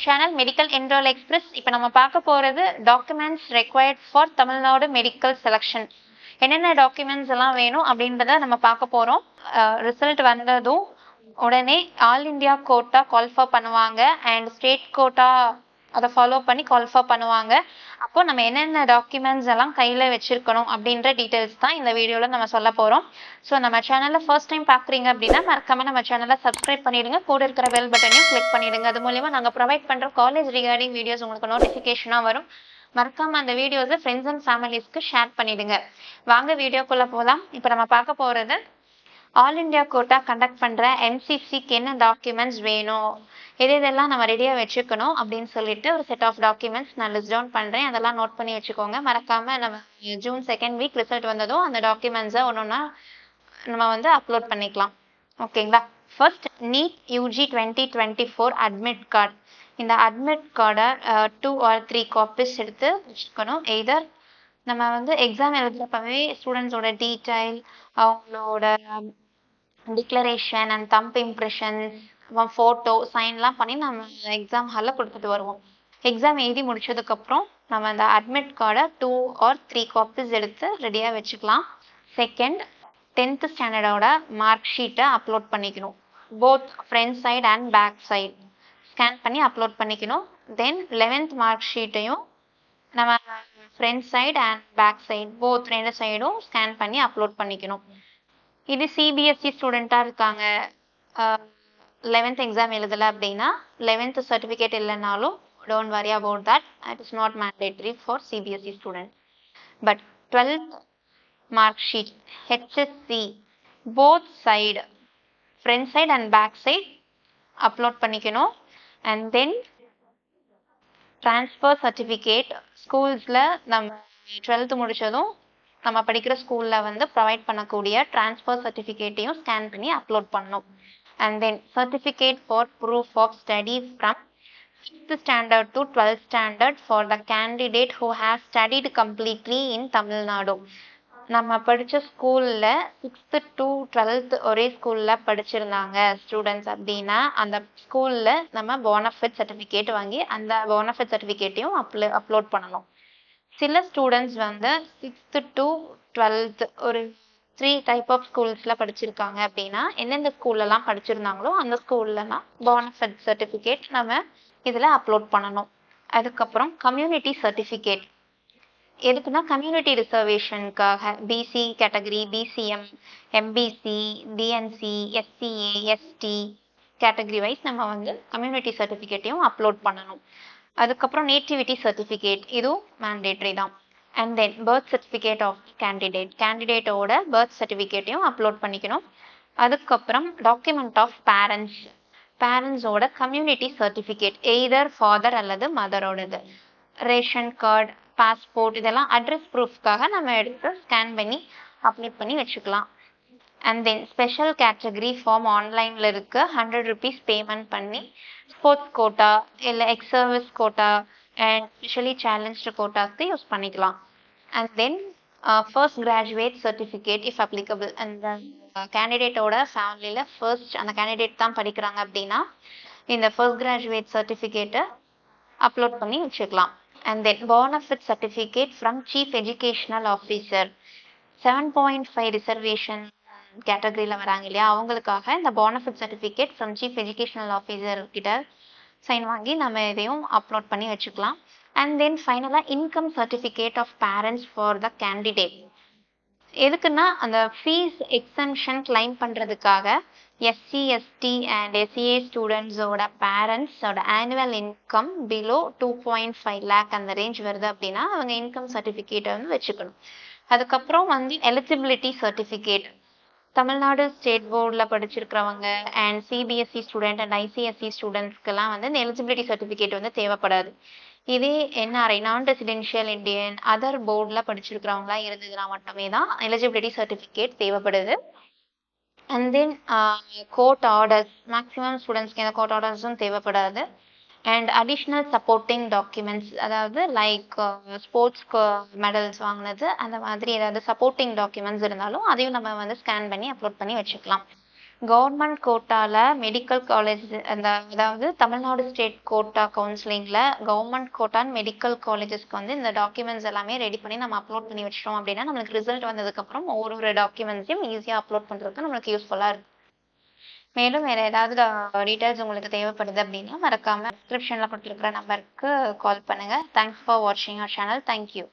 channel Medical Enroll Express. இப்போ நம்ம பார்க்க போறது documents required for Tamil Nadu medical selection. என்னென்ன டாக்குமெண்ட்ஸ் எல்லாம் வேணும் அப்படின்றத நம்ம பார்க்க போறோம். ரிசல்ட் வந்ததும் உடனே ஆல் இந்தியா கோட்டா குவாலிஃபை பண்ணுவாங்க அண்ட் ஸ்டேட் கோட்டா அதை ஃபாலோ பண்ணி குவாலிஃபை பண்ணுவாங்க. அப்போ நம்ம என்னென்ன டாக்குமெண்ட்ஸ் எல்லாம் கையில் வச்சிருக்கணும் அப்படின்ற டீட்டெயில்ஸ் தான் இந்த வீடியோவில் நம்ம சொல்ல போகிறோம். ஸோ நம்ம சேனலில் ஃபர்ஸ்ட் டைம் பார்க்குறீங்க அப்படின்னா மறக்காம நம்ம சேனலை சப்ஸ்கிரைப் பண்ணிடுங்க, கூட இருக்கிற பெல் பட்டனையும் கிளிக் பண்ணிடுங்க. அது மூலமா நாங்கள் ப்ரொவைட் பண்ணுற காலேஜ் ரிகார்டிங் வீடியோஸ் உங்களுக்கு நோட்டிஃபிகேஷனாக வரும். மறக்காம அந்த வீடியோஸை ஃப்ரெண்ட்ஸ் அண்ட் ஃபேமிலிஸ்க்கு ஷேர் பண்ணிடுங்க. வாங்க வீடியோக்குள்ளே போகலாம். இப்போ நம்ம பார்க்க போகிறது ஆல் இண்டியா கோட்டா கண்டக்ட் பண்ணுற எம்சிசிக்கு என்ன டாக்குமெண்ட்ஸ் வேணும், இதெல்லாம் நம்ம ரெடியாக வச்சுக்கணும் அப்படின்னு சொல்லிட்டு ஒரு செட் ஆஃப் டாக்குமெண்ட்ஸ் நான் லிஸ்ட் டவுன் பண்ணுறேன். அதெல்லாம் நோட் பண்ணி வச்சுக்கோங்க. மறக்காமல் நம்ம ஜூன் 2nd வீக் ரிசல்ட் வந்ததும் அந்த டாக்குமெண்ட்ஸை ஒன்றா நம்ம அப்லோட் பண்ணிக்கலாம். ஓகேங்களா? First NEET UG 2024 admit card. இந்த அட்மிட் கார்டை 2 or 3 காப்பீஸ் எடுத்து வச்சுக்கணும். எய்தர் நம்ம எக்ஸாம் எழுதுறப்பவே ஸ்டூடெண்ட்ஸோட டீட்டெயில், அவங்களோட declaration and thumb impressions, photo சைன்லாம் பண்ணி நம்ம எக்ஸாம் ஹாலில் கொடுத்துட்டு வருவோம். எக்ஸாம் எழுதி முடிச்சதுக்கப்புறம் நம்ம அந்த அட்மிட் கார்டை 2 or 3 காப்பீஸ் எடுத்து ரெடியாக வச்சுக்கலாம். செகண்ட், 10th ஸ்டாண்டர்டோட மார்க் ஷீட்டை அப்லோட் பண்ணிக்கணும். Both front side and back side scan பண்ணி அப்லோட் பண்ணிக்கணும். தென் 11th மார்க் ஷீட்டையும் நம்ம front side and back side both 2 சைடும் ஸ்கேன் பண்ணி அப்லோட் பண்ணிக்கணும். இது சிபிஎஸ்சி ஸ்டூடெண்ட்டாக இருக்காங்க, 11th எக்ஸாம் எழுதலை அப்படின்னா 11th சர்டிஃபிகேட் இல்லைனாலும் don't worry about that. It is not mandatory for CBSE student. But 12th mark sheet HSC both side front side and back side upload பண்ணிக்கணும். And then transfer certificate ஸ்கூல்ஸில் நம்ம 12th முடித்ததும் நம்ம படிக்கிற ஸ்கூலில் provide பண்ணக்கூடிய transfer சர்டிஃபிகேட்டையும் scan பண்ணி அப்லோட் பண்ணணும். And then certificate for proof of study from 6th standard to 12th standard for the candidate who has studied completely in Tamil Nadu. நம்ம படித்த ஸ்கூலில் 6th to 12th ஒரே ஸ்கூலில் படிச்சிருந்தாங்க ஸ்டூடெண்ட்ஸ் அப்படின்னா அந்த ஸ்கூலில் நம்ம போனஃபிட் சர்டிஃபிகேட் வாங்கி அந்த போனஃபிட் சர்டிஃபிகேட்டையும் அப்லோட் பண்ணணும். சில ஸ்டூடெண்ட்ஸ் 6th to 12th ஒரு 3 டைப் ஆஃப் ஸ்கூல்ஸில் படிச்சிருக்காங்க அப்படின்னா எந்தெந்த ஸ்கூல்லலாம் படிச்சிருந்தாங்களோ அந்த ஸ்கூல்லலாம் போனஃபிட் சர்டிஃபிகேட் நம்ம இதில் அப்லோட் பண்ணணும். அதுக்கப்புறம் கம்யூனிட்டி சர்டிஃபிகேட் எதுக்குன்னா கம்யூனிட்டி ரிசர்வேஷனுக்காக BC category, BCM, MBC, DNC, SCA, ST category wise நம்ம கம்யூனிட்டி சர்டிஃபிகேட்டையும் அப்லோட் பண்ணணும். அதுக்கப்புறம் நேட்டிவிட்டி சர்டிஃபிகேட் இதுவும் மேண்டேட்ரி தான். And then birth certificate of கேண்டிடேட்டோட பர்த் சர்டிஃபிகேட்டையும் அப்லோட் பண்ணிக்கணும். அதுக்கப்புறம் டாக்குமெண்ட் ஆஃப் பேரண்ட்ஸோட கம்யூனிட்டி சர்டிஃபிகேட் எய்தர் ஃபாதர் அல்லது மதரோடது, ரேஷன் கார்டு, பாஸ்போர்ட் இதெல்லாம் அட்ரஸ் ப்ரூஃப்காக நம்ம எடுத்து ஸ்கேன் பண்ணி அப்லோட் பண்ணி வச்சுக்கலாம். And then special category form ஆன்லைனில் இருக்குது, 100 rupees பேமெண்ட் பண்ணி ஸ்போர்ட்ஸ் கோட்டா இல்லை ex service quota and specially challenged கோட்டாஸ்க்கு யூஸ் பண்ணிக்கலாம். And then first graduate certificate if applicable. அந்த கேண்டிடேட்டோட ஃபேமிலியில் ஃபர்ஸ்ட் அந்த கேண்டிடேட் தான் படிக்கிறாங்க அப்படின்னா இந்த ஃபர்ஸ்ட் கிராஜுவேட் சர்டிஃபிகேட்டை அப்லோட் பண்ணி வச்சுக்கலாம். And then bonafide certificate from chief educational officer 7.5 reservation கேட்டகரியில் வராங்க இல்லையா, அவங்களுக்காக இந்த bonafide certificate from chief educational officer கிட்ட சைன் வாங்கி நம்ம இதையும் அப்லோட் பண்ணி வச்சுக்கலாம். அண்ட் தென் ஃபைனலாக income certificate of parents for the candidate. எதுக்குன்னா அந்த ஃபீஸ் எக்ஸம்ஷன் கிளைம் பண்ணுறதுக்காக எஸ்சி, எஸ்டி அண்ட் எஸ்சிஏ ஸ்டூடெண்ட்ஸோட பேரண்ட்ஸோட ஆனுவல் இன்கம் பிலோ 2.5 lakh அந்த ரேஞ்ச் வருது அப்படின்னா அவங்க இன்கம் சர்டிஃபிகேட்டை வச்சுக்கணும். அதுக்கப்புறம் எலிஜிபிலிட்டி சர்டிஃபிகேட் தமிழ்நாடு ஸ்டேட் போர்டில் படிச்சிருக்கிறவங்க and CBSE student and ICSE ஸ்டூடெண்ட்ஸ்க்கெல்லாம் இந்த எலிஜிபிலிட்டி சர்டிஃபிகேட் தேவைப்படாது. இதே என்ஆர்ஐ நான் ரெசிடென்ஷியல் இண்டியன் அதர் போர்டில் படிச்சிருக்கிறவங்களா இருந்ததுன்னா மட்டுமே தான் எலிஜிபிலிட்டி சர்டிஃபிகேட் தேவைப்படுது. And then court orders maximum ஸ்டூடெண்ட்ஸ்க்கு எந்த கோர்ட் ஆர்டர்ஸும் தேவைப்படாது. அண்ட் அடிஷ்னல் சப்போர்ட்டிங் டாக்குமெண்ட்ஸ் அதாவது லைக் ஸ்போர்ட்ஸ்க்கு மெடல்ஸ் வாங்கினது அந்த மாதிரி ஏதாவது சப்போர்ட்டிங் டாக்குமெண்ட்ஸ் இருந்தாலும் அதையும் நம்ம ஸ்கேன் பண்ணி அப்லோட் பண்ணி வச்சுக்கலாம். கவர்மெண்ட் கோட்டால மெடிக்கல் காலேஜ் அதாவது தமிழ்நாடு ஸ்டேட் கோட்டா கவுன்சிலிங்ல கவர்மெண்ட் கோட்டா மெடிக்கல் காலேஜஸ்க்கு வந்து இந்த டாக்குமெண்ட்ஸ் எல்லாமே ரெடி பண்ணி நம்ம அப்லோட் பண்ணி வச்சிட்டோம் அப்படின்னா நம்மளுக்கு ரிசல்ட் வந்ததுக்கப்புறம் ஒரு டாக்குமெண்ட்ஸையும் ஈஸியாக அப்லோட் பண்ணுறதுக்கு நம்மளுக்கு யூஸ்ஃபுல்லாக இருக்கும். மேலும் வேறு ஏதாவது டீட்டெயில்ஸ் உங்களுக்கு தேவைப்படுது அப்படின்னா மறக்காமல் டிஸ்கிரிப்ஷனில் கொடுத்துருக்குற நம்பருக்கு கால் பண்ணுங்கள். தேங்க்ஸ் ஃபார் வாட்சிங் அவர் சேனல். தேங்க்யூ.